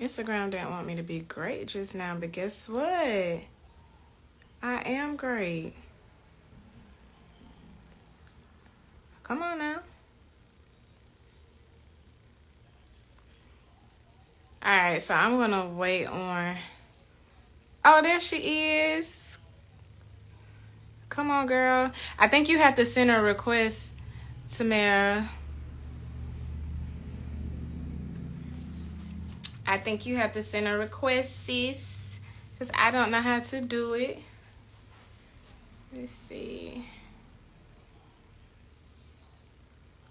Instagram didn't want me to be great just now, but guess what? I am great. Come on now. All right, so I'm gonna wait on. Oh, there she is. Come on, girl. I think you have to send a request, Tamara. I think you have to send a request, sis, because I don't know how to do it. Let's see.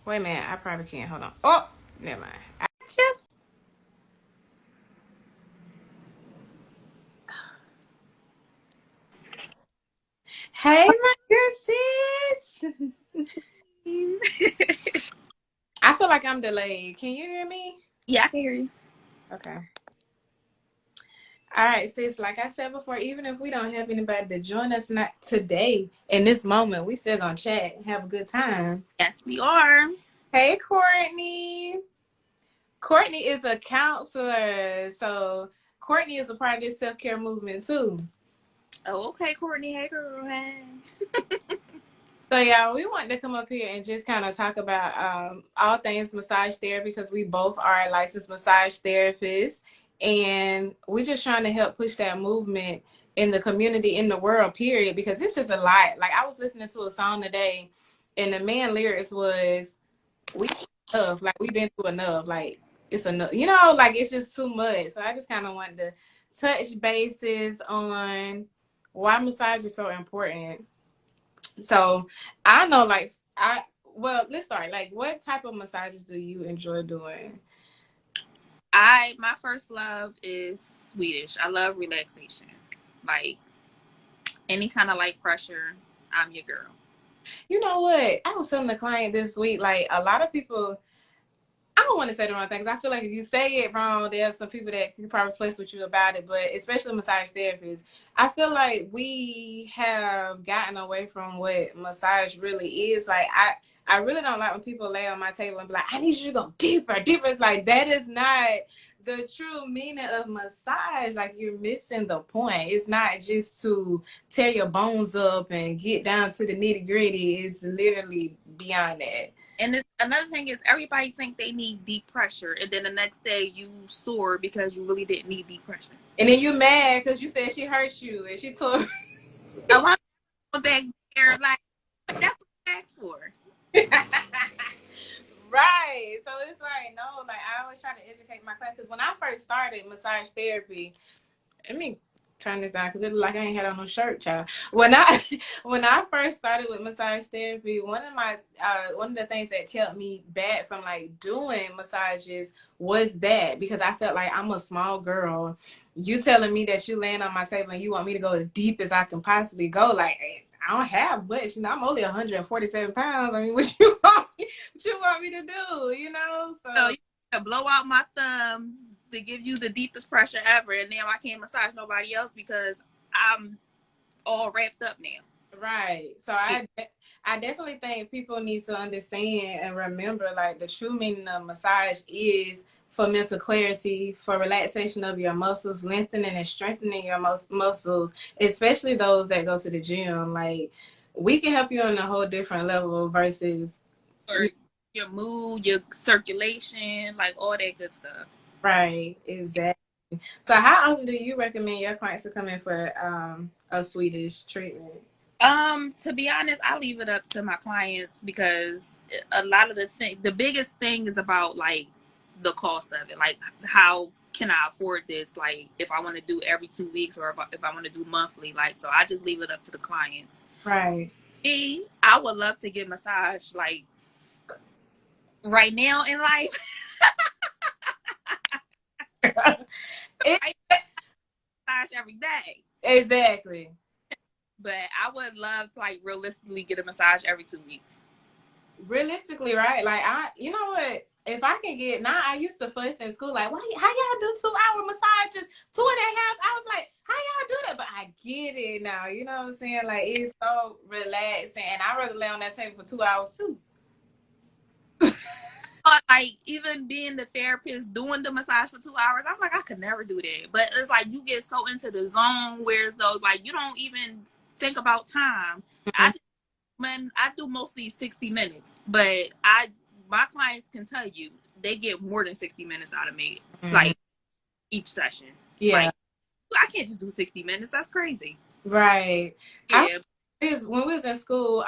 Wait a minute. I probably can't. Hold on. Oh, never mind. Gotcha. Hey, my good sis. I feel like I'm delayed. Can you hear me? Yeah, I can hear you. Okay. All right, sis. Like I said before, even if we don't have anybody to join us not today in this moment, we still gonna chat and have a good time. Yes, we are. Hey, Courtney. Courtney is a counselor, so Courtney is a part of this self care movement too. Oh, okay, Courtney. Hey, girl. Hey. So yeah, we wanted to come up here and just kind of talk about all things massage therapy because we both are licensed massage therapists, and we're just trying to help push that movement in the community, in the world, period. Because it's just a lot. Like I was listening to a song today, and the man lyrics was, "We enough, like we've been through enough, like it's enough, like it's just too much." So I just kind of wanted to touch bases on why massage is so important. So I know, like, let's start. Like, what type of massages do you enjoy doing? My first love is Swedish. I love relaxation. Like any kind of light pressure, I'm your girl. You know what? I was telling the client this week, like, a lot of people, I don't want to say the wrong things. I feel like if you say it wrong, there's some people that can probably fuss with you about it, but especially massage therapists, I feel like we have gotten away from what massage really is. Like, I really don't like when people lay on my table and be like, I need you to go deeper, deeper. It's like, that is not the true meaning of massage. Like, you're missing the point. It's not just to tear your bones up and get down to the nitty gritty. It's literally beyond that. And another thing is everybody think they need deep pressure, and then the next day you sore because you really didn't need deep pressure. And then you mad because you said she hurt you and she told. Oh, I'm back there like that's what I asked for. Right. So it's like, no, like I always try to educate my class because when I first started massage therapy, let me turn this down because it look like I ain't had on no shirt, child. When I when I first started with massage therapy, one of the things that kept me back from like doing massages was that because I felt like I'm a small girl. You telling me that you laying on my table and you want me to go as deep as I can possibly go, like I don't have much, I'm only 147 pounds. I mean, what you want me to do, So So you gotta blow out my thumbs to give you the deepest pressure ever, and now I can't massage nobody else because I'm all wrapped up now. right. So Yeah. I definitely think people need to understand and remember like the true meaning of massage is for mental clarity, for relaxation of your muscles, lengthening and strengthening your muscles, especially those that go to the gym. Like we can help you on a whole different level versus Or your mood, your circulation, like all that good stuff. right, exactly. So how often do you recommend your clients to come in for a Swedish treatment? To be honest, I leave it up to my clients because a lot of the biggest thing is about like the cost of it. Like, how can I afford this? Like, if I want to do every 2 weeks or if I want to do monthly, like, so I just leave it up to the clients. Right. Me, I would love to get massage like right now in life. It, I massage every day, exactly. but I would love to like realistically get a massage every 2 weeks. Realistically, right? Like you know what? If I can get now, I used to fuss in school like, why? How y'all do 2 hour massages, 2.5 hours? I was like, how y'all do that? But I get it now. You know what I'm saying? Like it's so relaxing, and I'd rather lay on that table for 2 hours too. like even being the therapist doing the massage for 2 hours, I'm like, I could never do that. But it's like you get so into the zone where it's though like you don't even think about time. I just, when I do mostly 60 minutes, but I my clients can tell you they get more than 60 minutes out of me, Mm-hmm. like each session. Yeah. Like I can't just do 60 minutes. That's crazy. Right. I Yeah. when we was in school,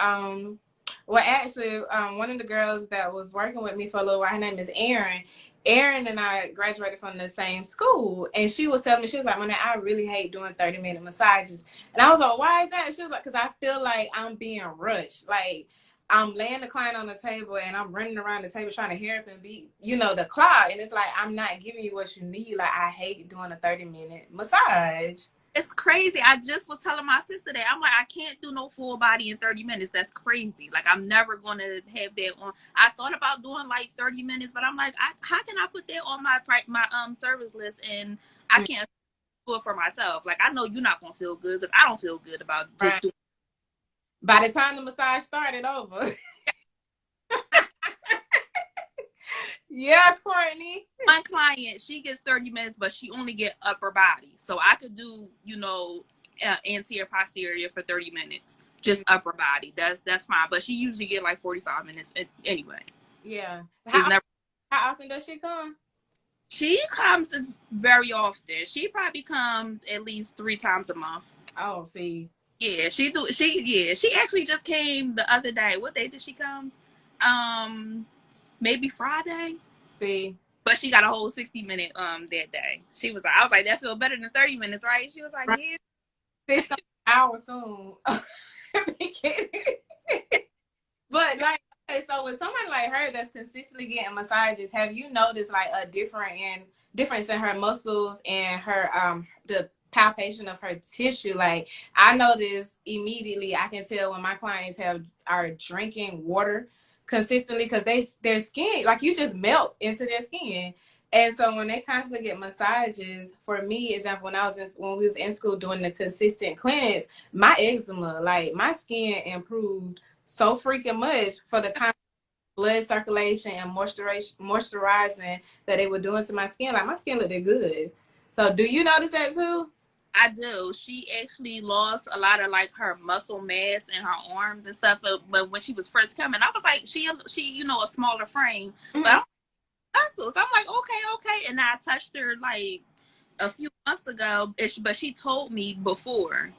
well actually, one of the girls that was working with me for a little while, her name is Erin. Erin and I graduated from the same school, and she was telling me, she was like, "Monet, I really hate doing 30-minute massages." And I was like, "Why is that?" She was like, "Because I feel like I'm being rushed. Like I'm laying the client on the table and I'm running around the table trying to hear up and beat, the clock. And it's like I'm not giving you what you need. Like I hate doing a 30-minute massage." It's crazy. I just was telling my sister that I'm like, I can't do no full body in 30 minutes. That's crazy. Like, I'm never going to have that on. I thought about doing like 30 minutes, but I'm like, how can I put that on my service list and I can't do it for myself? Like, I know you're not going to feel good because I don't feel good about just Right. doing. By the time the massage started over. Yeah, Courtney. One client, she gets 30 minutes, but she only get upper body. So I could do, anterior posterior for 30 minutes, just upper body. That's fine. But she usually get like 45 minutes anyway. Yeah. It's never. How often does she come? She comes very often. She probably comes at least 3 times a month. Oh, see. Yeah, she do. She actually just came the other day. What day did she come? Maybe Friday. See. But she got a whole 60-minute that day. She was like, I was like, that feel better than 30 minutes, right? She was like, Right. yeah. It's an hour soon. But like, okay, so with somebody like her that's consistently getting massages, have you noticed like a difference in her muscles and her the palpation of her tissue? Like I notice immediately, I can tell when my clients are drinking water consistently because their skin, like you just melt into their skin. And so when they constantly get massages, for me, example, when we was in school doing the consistent clinics, my eczema, like my skin improved so freaking much for the kind of blood circulation and moisturizing that they were doing to my skin. Like my skin looked good. So do you notice that too? I do. She actually lost a lot of like her muscle mass in her arms and stuff. But when she was first coming, I was like, she, a smaller frame, but Mm-hmm. I'm muscles. I'm like, okay. And I touched her like a few months ago, but she told me before.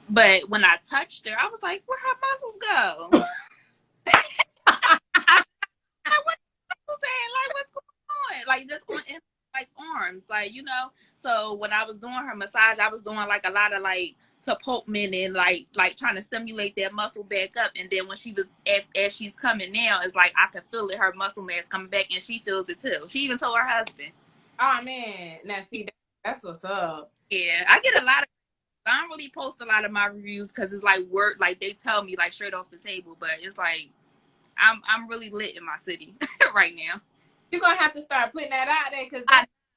But when I touched her, I was like, where her muscles go? I, what muscles at? Like, what's going on? Like, just going in like arms, So when I was doing her massage, I was doing like a lot of like supplement and like trying to stimulate that muscle back up. And then when she was as she's coming now, it's like I can feel it, her muscle mass coming back, and she feels it too. She even told her husband. Oh man, now see that's what's up. Yeah, I get a lot of. I don't really post a lot of my reviews because it's like work, like they tell me like straight off the table. But it's like I'm really lit in my city right now. You're gonna have to start putting that out there because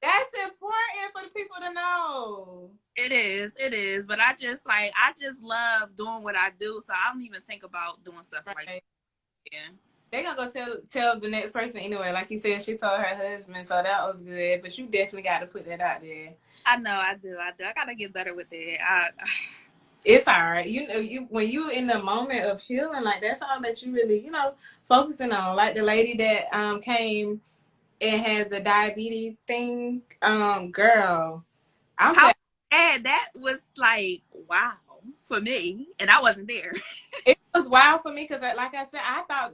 that's important for the people to know. It is. But I just love doing what I do, so I don't even think about doing stuff like Right. that. Yeah. They're gonna go tell the next person anyway. Like you said, she told her husband, so that was good. But you definitely got to put that out there. I know, I do. I gotta get better with it. It's all right. You know, you when you in the moment of healing, like that's all that you really, focusing on. Like the lady that came and had the diabetes thing, girl. I'm How saying bad that was, like, wow for me, and I wasn't there. it was wild for me because, like I said, I thought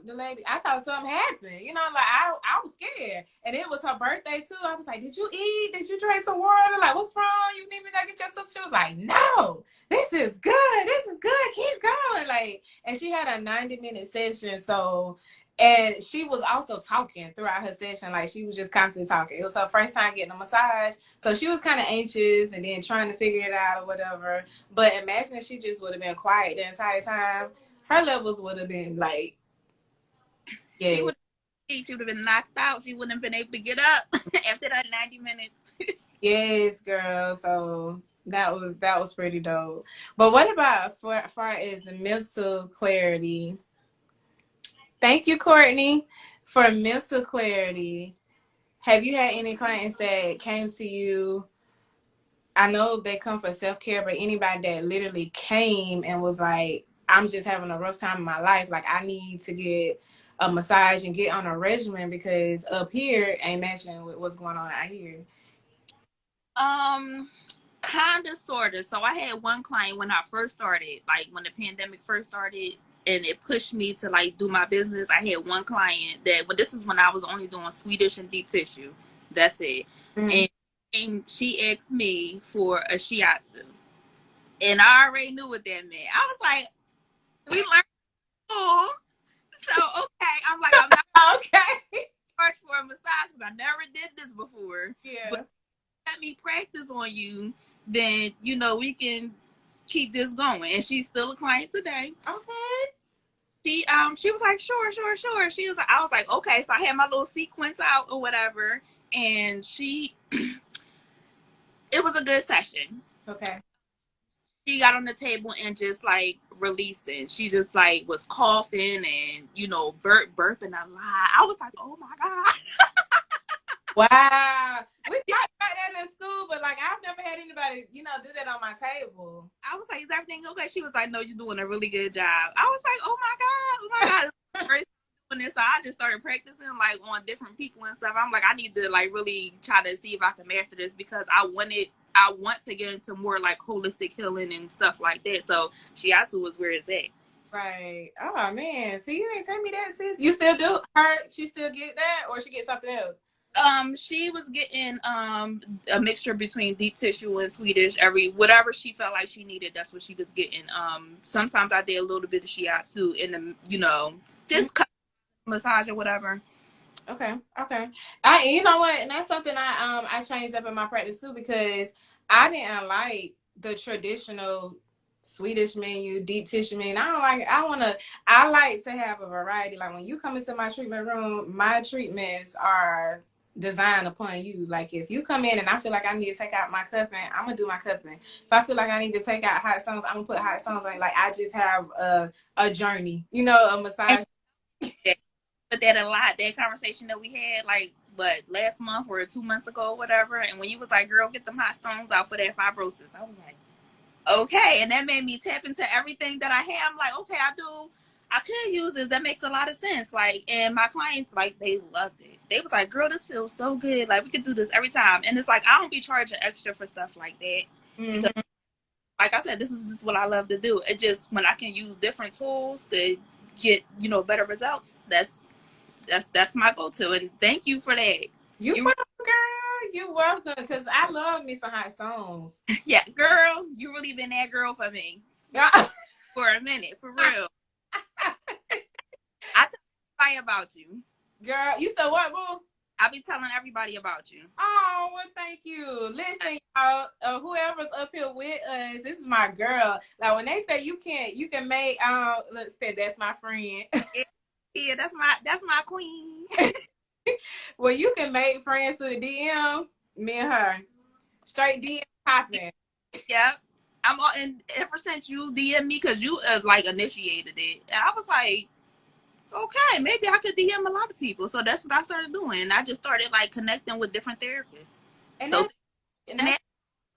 something happened. Like I was scared, and it was her birthday too. I was like, "Did you eat? Did you drink some water? Like, what's wrong? You need me to go get your sister?" She was like, "No, this is good. This is good. Keep going." Like, and she had a 90-minute session, so. And she was also talking throughout her session. Like she was just constantly talking. It was her first time getting a massage. So she was kind of anxious and then trying to figure it out or whatever. But imagine if she just would have been quiet the entire time. Her levels would have been like, She yeah. would have been knocked out. She wouldn't have been able to get up after that 90 minutes. Yes, girl. So that was pretty dope. But what about for far as mental clarity? Thank you, Courtney. for mental clarity, have you had any clients that came to you? I know they come for self care, but anybody that literally came and was like, I'm just having a rough time in my life. Like, I need to get a massage and get on a regimen because up here ain't matching with what's going on out here. Um, Kinda, sorta. So I had one client when I first started, like when the pandemic first started, and it pushed me to like do my business. I had one client that, when this is when I was only doing Swedish and deep tissue. That's it. Mm. And she asked me for a shiatsu, and I already knew what that meant. I was like, we learned school, so okay. I'm like, I'm not Okay. charged for a massage because I never did this before, but Yeah. let me practice on you, then you know we can keep this going. And she's still a client today. Okay. She was like, sure, sure, sure. She was like, I was like, okay. So I had my little sequence out or whatever, and it was a good session. Okay. She got on the table and just like releasing. She just like was coughing and burping a lot. I was like, oh my god. Wow. We talked about that in school, but like I've never had anybody, do that on my table. I was like, is everything okay? She was like, no, you're doing a really good job. I was like, oh my god, oh my god. First doing this, so I just started practicing like on different people and stuff. I'm like, I need to like really try to see if I can master this because I want to get into more like holistic healing and stuff like that. So shiatsu was where it's at. Right. Oh man. See, you ain't tell me that, sis. You still do her? She still get that, or she get something else? She was getting a mixture between deep tissue and Swedish. Whatever she felt like she needed, that's what she was getting. Sometimes I did a little bit of shiatsu in the, Mhm. just cut massage or whatever. Okay. Okay. You know what? And that's something I changed up in my practice too because I didn't like the traditional Swedish menu, deep tissue menu. I don't like it. I like to have a variety. Like when you come into my treatment room, my treatments are designed upon you. Like if you come in and I feel like I need to take out my cupping, I'm gonna do my cupping. If I feel like I need to take out hot stones, I'm gonna put hot stones on. Like I just have a journey, a And massage. but that a lot, that conversation that we had, like, what, last month or 2 months ago, or whatever, and when you was like, girl, get them hot stones out for that fibrosis, I was like, okay. And that made me tap into everything that I have. I'm like, okay, I could use this. That makes a lot of sense. Like, and my clients, like, they loved it. They was like, girl, this feels so good. Like, we could do this every time. And it's like, I don't be charging extra for stuff like that because, Mm-hmm. like I said, this is just what I love to do. It just, when I can use different tools to get, better results, that's my go-to. And thank you for that. You You, welcome, girl. You welcome. Because I love me some hot songs. yeah, girl, you really been that girl for me Yeah. for a minute, for real. I tell everybody about you. Girl, you said what, boo? I be telling everybody about you. Oh, well, thank you. Listen, y'all, whoever's up here with us, this is my girl. Like when they say you can make, let's say that's my friend. Yeah, that's my queen. Well, you can make friends through the DM. Me and her, straight DM popping. Yeah. I'm all, and ever since you DM me, because you like initiated it, and I was like, okay, maybe I could DM a lot of people. So that's what I started doing. And I just started like connecting with different therapists. And So that's and and that's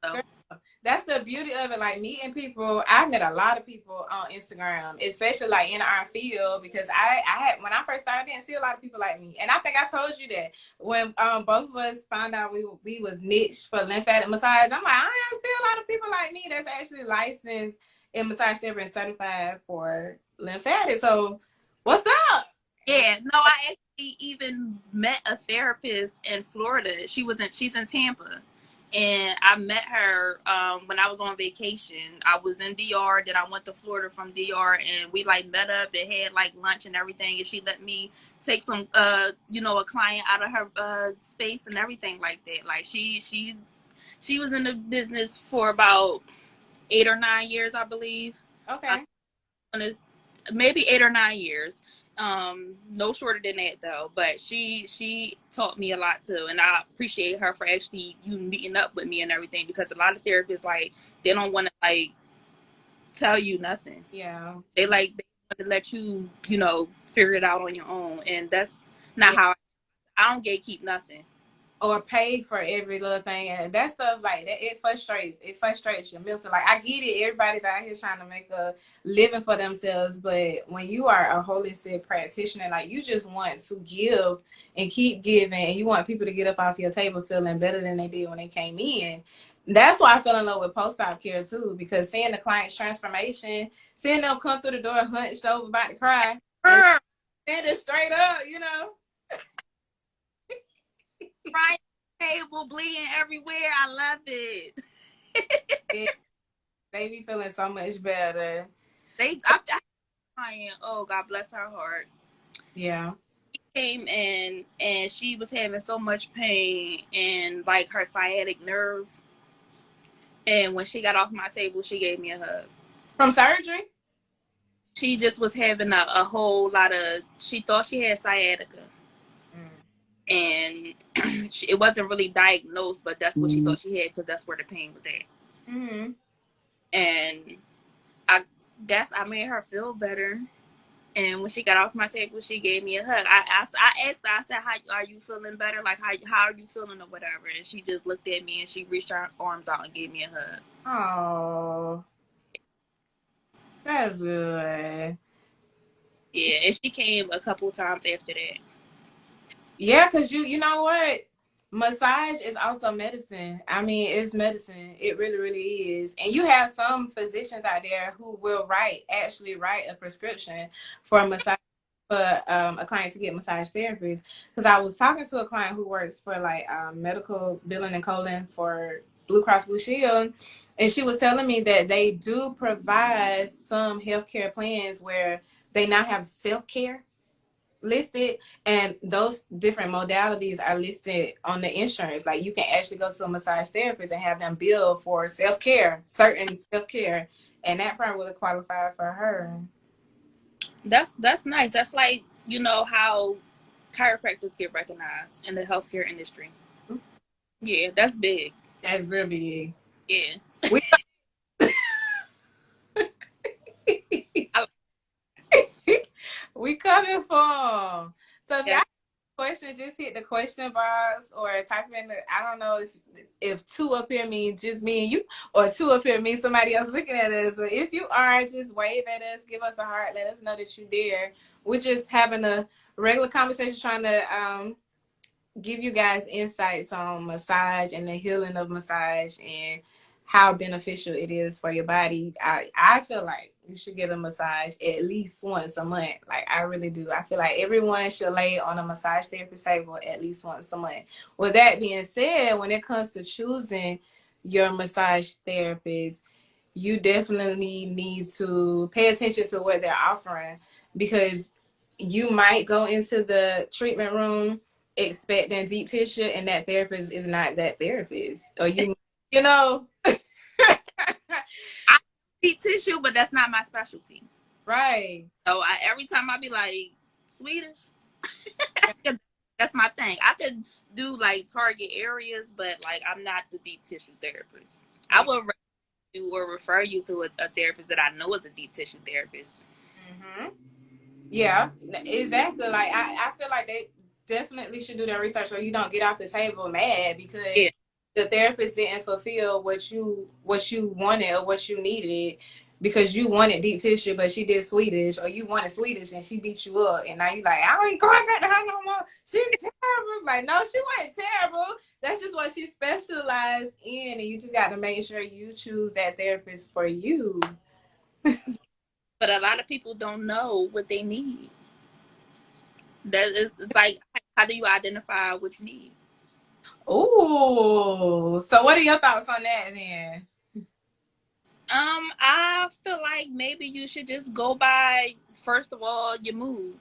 that, so, That's the beauty of it. Like meeting people, I've met a lot of people on Instagram, especially like in our field, because I had when I first started, I didn't see a lot of people like me. And I think I told you that when both of us found out we was niche for lymphatic massage. I'm like, I don't see a lot of people like me that's actually licensed in massage therapy and certified for lymphatic. So what's up? yeah, no, I actually even met a therapist in Florida. She's in Tampa. And I met her when I was on vacation. I was in DR, then I went to Florida from DR, and we like met up and had like lunch and everything. And she let me take some, a client out of her space and everything like that. Like she was in the business for about 8 or 9 years, I believe. I Okay. maybe 8 or 9 years. No shorter than that though. But she taught me a lot too, and I appreciate her for actually you meeting up with me and everything because a lot of therapists like they don't want to like tell you nothing. Yeah. They want to let you figure it out on your own, and that's Not how I don't gatekeep nothing. Or pay for every little thing, and that stuff like that, it frustrates your mental. Like, I get it, everybody's out here trying to make a living for themselves, but when you are a holistic practitioner, like, you just want to give and keep giving, and you want people to get up off your table feeling better than they did when they came in. That's why I fell in love with post-op care too, because seeing the client's transformation, seeing them come through the door hunched over about to cry and Girl, standing straight up, crying table, bleeding everywhere. I love it. they be feeling so much better. I'm crying. Oh, God bless her heart. Yeah. Came in and she was having so much pain and like her sciatic nerve. And when she got off my table, she gave me a hug. From surgery? She just was having a whole lot of. She thought she had sciatica, and it wasn't really diagnosed, but that's what she thought she had because that's where the pain was at. Mm-hmm. And I guess I made her feel better. And when she got off my table, she gave me a hug. I asked her, I said, "How are you feeling better? Like how are you feeling or whatever?" And she just looked at me and she reached her arms out and gave me a hug. Oh, that's good. Yeah, and she came a couple times after that. Yeah, because you know what? Massage is also medicine. I mean, it's medicine. It really, really is. And you have some physicians out there who will actually write a prescription for a massage for a client to get massage therapies. Because I was talking to a client who works for like medical billing and coding for Blue Cross Blue Shield, and she was telling me that they do provide some healthcare plans where they now have self-care listed, and those different modalities are listed on the insurance. Like, you can actually go to a massage therapist and have them bill for self-care, certain self-care, and that probably would qualify for her. That's nice. That's like how chiropractors get recognized in the healthcare industry. Yeah, that's big. That's real big. Yeah. We I, we coming for. So if y'all yeah. have a question, just hit the question box or type in the, I don't know if two up here means just me and you, or two up here means somebody else looking at us. But if you are, just wave at us, give us a heart, let us know that you're there. We're just having a regular conversation, trying to give you guys insights on massage and the healing of massage and how beneficial it is for your body. I feel like you should get a massage at least once a month. Like, I really do. I feel like everyone should lay on a massage therapist table at least once a month. With that being said, when it comes to choosing your massage therapist, you definitely need to pay attention to what they're offering, because you might go into the treatment room expecting deep tissue, and that therapist is not that therapist. Or you know. I eat tissue, but that's not my specialty. Right. So every time I be like Swedish, that's my thing. I could do like target areas, but like I'm not the deep tissue therapist. I would do or refer you to a therapist that I know is a deep tissue therapist. Mm-hmm. Yeah, exactly. Like, I feel like they definitely should do their research so you don't get off the table mad Yeah, because the therapist didn't fulfill what you wanted or what you needed, because you wanted deep tissue but she did Swedish, or you wanted Swedish and she beat you up, and now you like, I ain't going back to her no more. She's terrible. Like, no, she wasn't terrible. That's just what she specialized in, and you just got to make sure you choose that therapist for you. but a lot of people don't know what they need. That is, it's like, how do you identify what you need? Ooh, so what are your thoughts on that then? I feel like maybe you should just go by first of all your mood.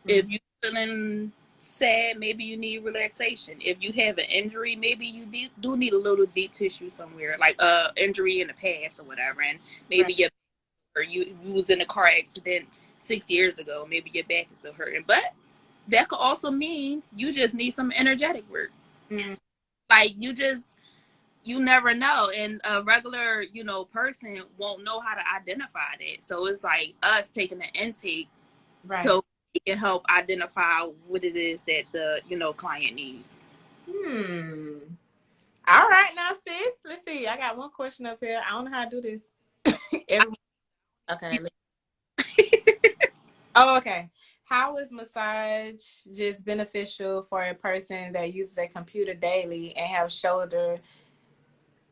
Mm, If you're feeling sad, maybe you need relaxation. If you have an injury, maybe you do need a little deep tissue somewhere, like injury in the past or whatever, and right. maybe you was in a car accident 6 years ago. Maybe your back is still hurting, but that could also mean you just need some energetic work. Mm, Like you never know, and a regular person won't know how to identify that. So it's like us taking the intake right. so he can help identify what it is that the client needs. All right, now, sis. Let's see. I got one question up here. I don't know how to do this. Every okay. Oh, okay. How is massage just beneficial for a person that uses a computer daily and have shoulder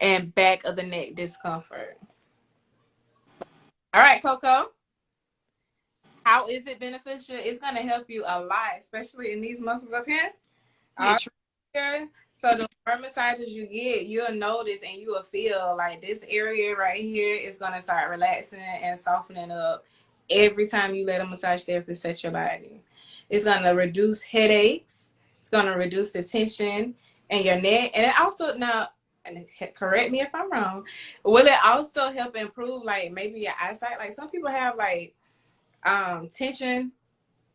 and back of the neck discomfort? All right, Coco. How is it beneficial? It's gonna help you a lot, especially in these muscles up here. Yeah, All true. here. So the more massages you get, you'll notice and you will feel like this area right here is gonna start relaxing and softening up every time you let a massage therapist touch your body. It's gonna reduce headaches. It's gonna reduce the tension in your neck, and it also now. And correct me if I'm wrong. Will it also help improve like maybe your eyesight? Like some people have like tension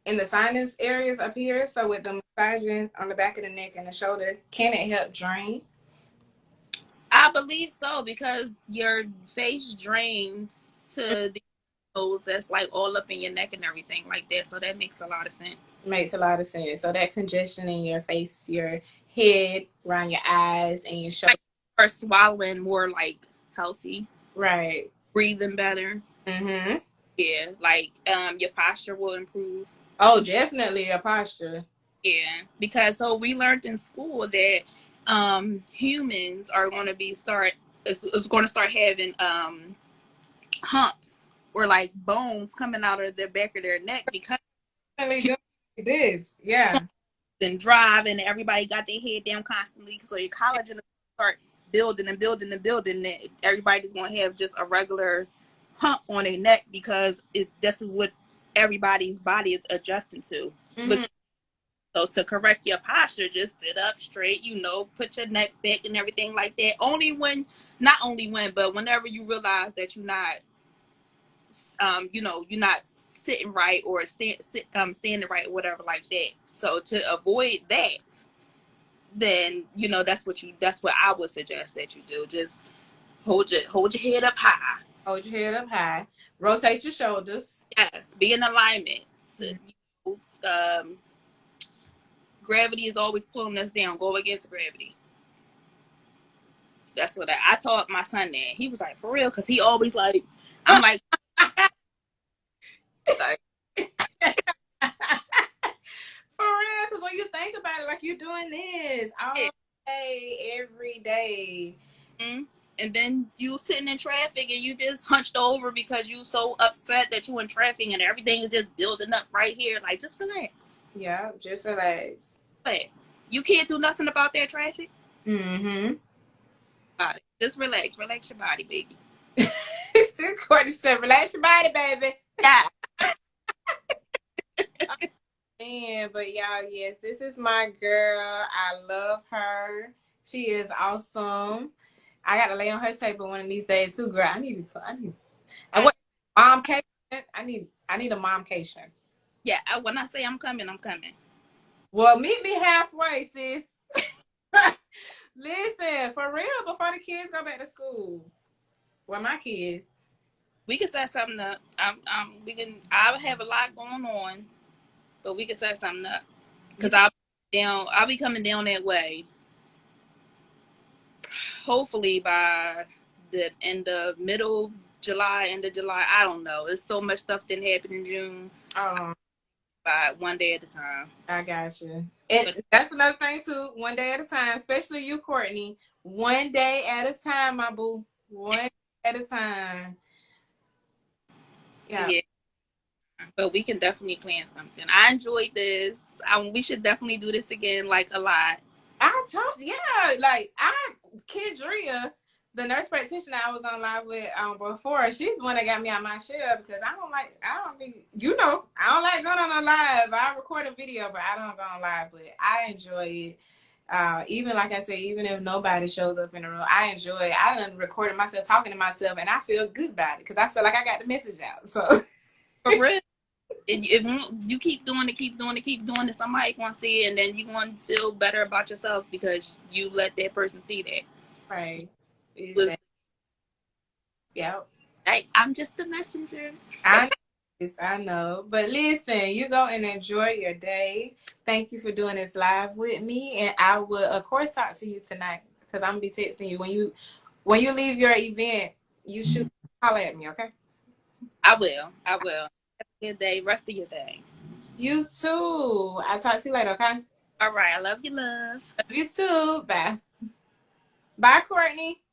in the sinus areas up here. So with the massaging on the back of the neck and the shoulder, can it help drain? I believe so because your face drains to the nose that's like all up in your neck and everything like that. So that makes a lot of sense. Makes a lot of sense. So that congestion in your face, your head, around your eyes, and your shoulder. Like, or swallowing more like healthy, Right. breathing better. Mm-hmm. Yeah, like your posture will improve. Oh, definitely a posture. Yeah, because so we learned in school that humans are going to be start is going to start having humps or like bones coming out of the back of their neck because Definitely doing this. Yeah. and drive and everybody got their head down constantly. So your collagen start building and building and building. And everybody's going to have just a regular hump on their neck because this is what everybody's body is adjusting to. Mm-hmm. So to correct your posture, just sit up straight, put your neck back and everything like that. Not only when, but whenever you realize that you're not sitting right or standing right or whatever like that. So to avoid that, then that's what I would suggest that you do. Just hold your head up high. Hold your head up high. Rotate your shoulders. Yes, be in alignment. So, Mm-hmm. um, gravity is always pulling us down. Go against gravity. That's what I taught my son that. He was like, for real, because he always like, I'm like, like, For real, because when you think about it, like you're doing this all day, every day. mm-hmm. And then you sitting in traffic and you just hunched over because you so upset that you in traffic and everything is just building up right here. Like, just relax. Yeah, just relax. Relax. You can't do nothing about that traffic. Mm-hmm. Body. Just relax. Relax your body, baby. Courtney said, relax your body, baby. Yeah. Man, but y'all, yes, this is my girl. I love her. She is awesome. I got to lay on her table one of these days too, girl. I want momcation. I need a momcation. Yeah. When I say I'm coming, I'm coming. Well, meet me halfway, sis. Listen, for real, before the kids go back to school. Well, my kids. We can set something up. I have a lot going on, but we can set something up. Because I'll be coming down that way. Hopefully by the end of end of July. I don't know. It's so much stuff didn't happen in June. Oh, By one day at a time. I got you. And that's another thing too. One day at a time, especially you, Courtney. One day at a time, my boo. One day at a time. Yeah. Yeah. But we can definitely plan something. I enjoyed this. We should definitely do this again, like a lot. Yeah, like Kendria, the nurse practitioner I was on live with before, she's the one that got me out my shell because I don't like going on a live. I record a video, but I don't go on live, but I enjoy it. Even like I said, even if nobody shows up in the room, I enjoy it. I done recorded myself talking to myself and I feel good about it because I feel like I got the message out. So For real. If you keep doing it, somebody gonna see it, and then you gonna feel better about yourself because you let that person see that. right. Exactly. Yeah. I'm just the messenger. I I know. But listen, you go and enjoy your day. Thank you for doing this live with me. And I will of course talk to you tonight. Because I'm gonna be texting you when you leave your event, you should holler at me, okay? I will. I will. Have a good day. Rest of your day. You too. I'll talk to you later, okay? All right. I love you, love. Love you too. Bye. Bye, Courtney.